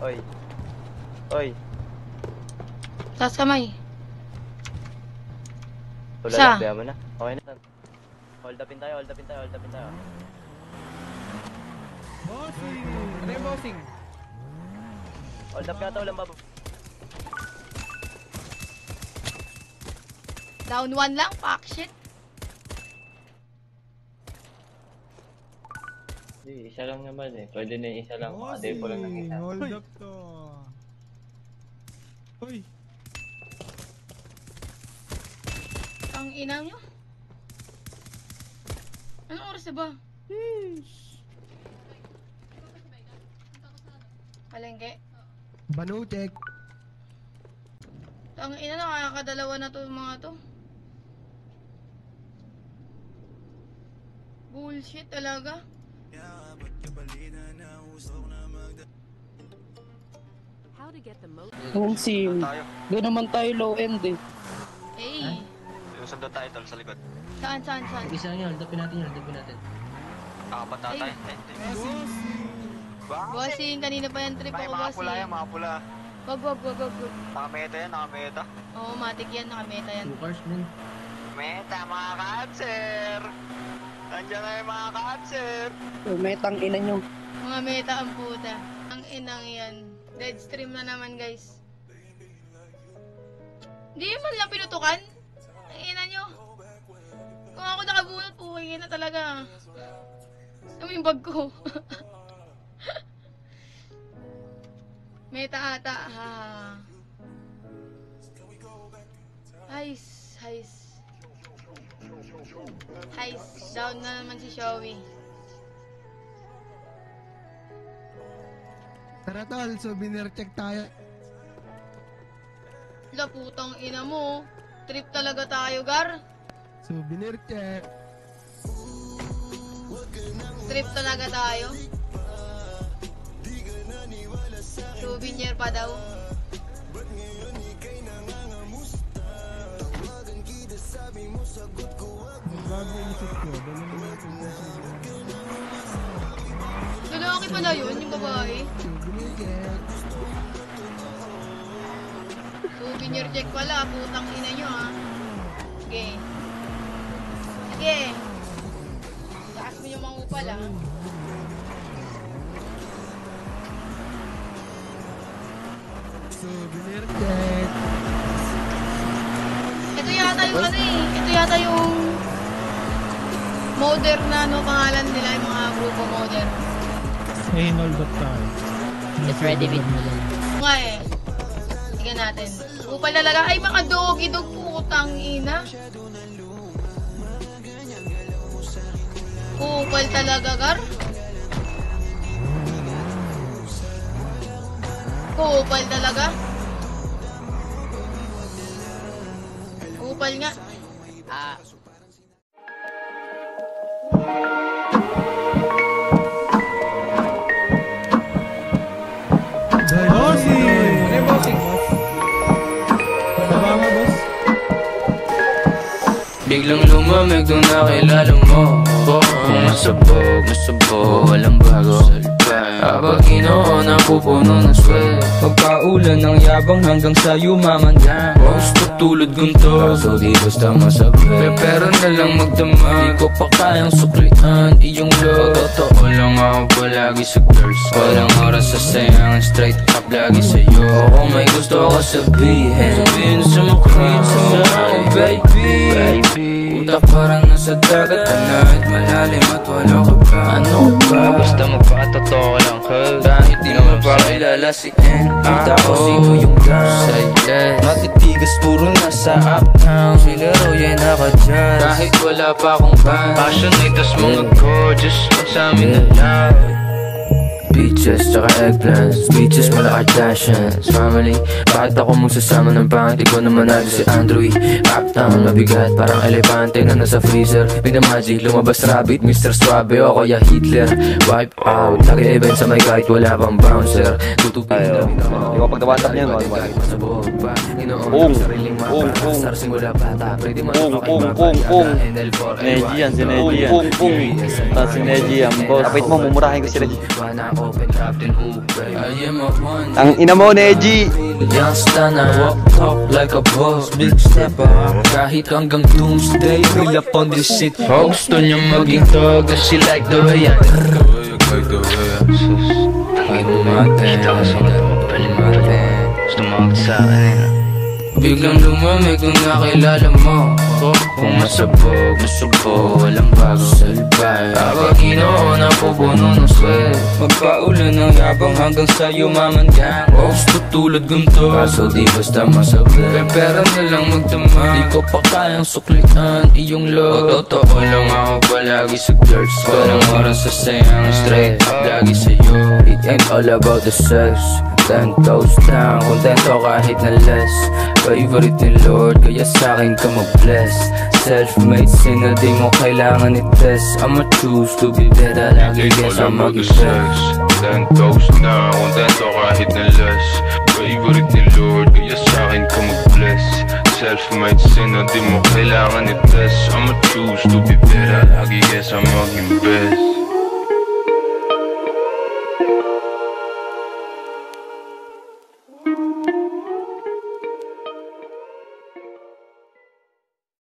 Oy. Oy. Taas kamay. Tulala, biya mo na. Okay na. Hold upin tayo, hold upin tayo, hold upin tayo. Bossing! Ano yung bossing? Hold up ka ito, walang babo. Down 1 lang, fuck shit. Isa lang naman eh. Pwede na isa lang. Makadepo lang ng isa. Hold up to. Uy! Ang ina nyo. Anong oras na ba? Palengke. Banutek. Ang ina, nakakadalawa na to mga to. Bullshit talaga. Yung sim, doon naman tayo low end eh. Eh. Yung sando tayo tol sa likod. Saan? Isa lang yun, haldapin natin. Nakabata tayo. Bossing, kanina pa yan trip ako, Mga pula yan, bossing. mga pula. Wag. Nakameta yan, nakameta. Oo, matik yan, nakameta yan. Meta, mga cancer! Nandiyan na yung mga cancer! Metang ina nyo. Mga meta ang puta. Ang inang yan. Dead stream na naman, guys. Hindi man lang pinutukan. Ang ina nyo. Kung ako nakabunot, puwingin na talaga. Ano yung bag ko? Meta ata. Heist. Down na naman si Showy. Tara tol, souvenir check tayo. La putang ina mo. Trip talaga tayo, Gar. Souvenir check. Trip talaga tayo. Souvenir pa daw. Bago isip ko, dala na natin yung Lalaki pala yun, yung babae. souvenir check. Souvenir check pala, putang ina nyo ha. Sige. Taas mo yung mga upal ha. Souvenir check. Ito yata yung ano eh. Ito yata yung modern na pangalan nila, yung mga grupo modern. Hey, hold up tayo. It's ready with me. Nga eh. Tingnan natin. Upal talaga. Ay, mga doggy-dog, putang ina. Upal talaga, Gar. Upal talaga. Upal nga. Bossing! Ano yung bossing? Baba mo, boss. Biglang lumamig nung nakilala mo kung masabog, walang bago. Habang ginoo napupuno ng swel, pagkaulan ng yabang hanggang sa yumaman ka. Gusto tulad gunto, kaso di basta masabi. Pero na lang magdama, di ko pa kayang suklian iyong love. Totoo lang ako palagi sa girls, walang oras sa sayang, straight up lagi sa'yo. Kung may gusto ko sabihin sa makrit sa akin, baby. Utak parang nasa dagat, kahit malalim at wala ka pa. Ano ba? Basta magpakatotoo lang ka, kahit di naman pakilala si N. Kita ko sino yung silent, matitigas puro nasa uptown. Sila Roy naka dyan, kahit wala pa akong band. Passionate as mga gorgeous, pag sa'min na lang. Peaches, tsaka eggplants, beaches, mala Kardashians, family. Bakit ako magsasama ng pangit? Ikaw naman natin si Andrew. Uptown, mabigat, parang elepante na nasa freezer. Pinamagic, lumabas rabbit, Mr. Suave o kaya Hitler. Wipe out, lagi event sa may kahit wala pang bouncer. Tutupin na Di ko pagdawatak niyan, Neji yan, si Neji yan. Si Neji yan, boss. Kapit mo, mumurahin ko si Neji. Captain Ubay. I am a one. Ang ina mo, Neji. Youngster na walk talk like a boss. Big stepper. Kahit hanggang doomsday, real up on this shit. Gusto niya maging dog, and she like the way I like the way I Takit mo natin. Gusto mo sa akin. Biglang lumamig nung nakilala mo. Kung masabog, walang bago salbay. Habang ginoon ang pupuno ng swel. Magpaulan ng yabang hanggang sa'yo mamandang. Gusto tulad ganito, kaso di basta masabi. May pera na lang magdama, di ko pa kayang suklian iyong love. Totoo lang ako palagi sa girls. Walang oras sa sayang, straight up lagi sa'yo. It ain't all about the sex. 10 toes down, kontento kahit na less. Favorite ni Lord, kaya sa'kin ka mag-bless. Self-made sinner, di mo kailangan i-test. I'ma choose to be better, lagi kesa mag-sex. 10 toes down, kontento kahit na less. Favorite ni Lord, kaya sa'kin ka mag-bless. Self-made sinner, di mo kailangan i-test. I'ma choose to be better, lagi kesa mag-invest.